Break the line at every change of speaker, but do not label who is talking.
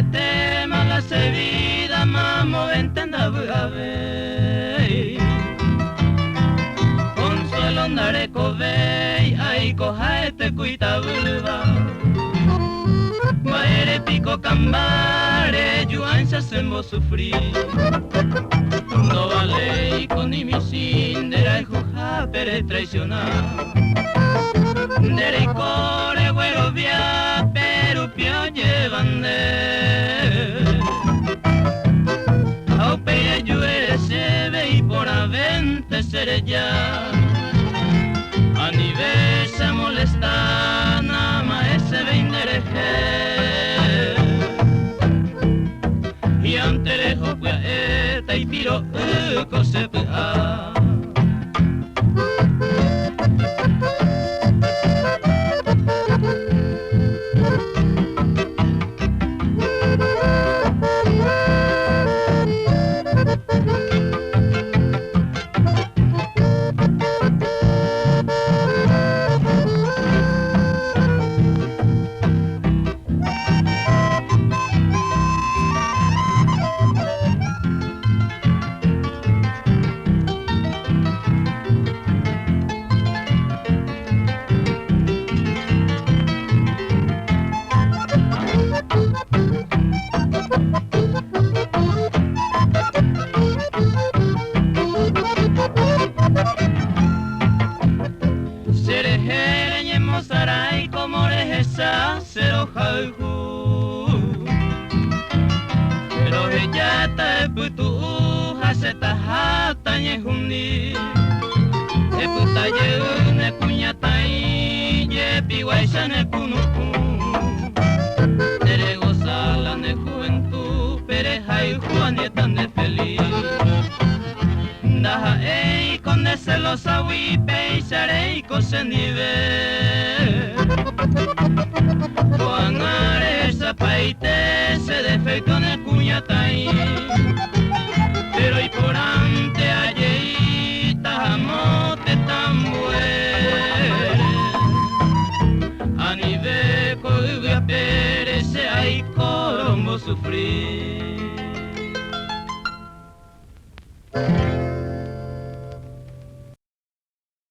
te tema la vida mamo entenda buave consuelo ndare kovei ai kohaete kuita bulba maere pico cambare yuancha sembo sufrir no vale con ni mi sindera y juja pere traicionar dere core güero via pero pio llevande au peire yuere se ve y por avente seré ya a nivel se molesta nama ese vendereje y ante lejos pues eta y piro se pega sarai como rehesa sero jalhu pero ella ta putu haseta hata nyehuni e puta ye ne punya tai ye piwaisa ne kunuku tere gozala ne juventud pere hai juaneta ne feliz daha ei con de celosa wi peisarei cosenive Juanare esa paite se defecto en el cuñatay pero y por ante allí tajamote tan bueno a nivel coiga perece hay colombo sufrir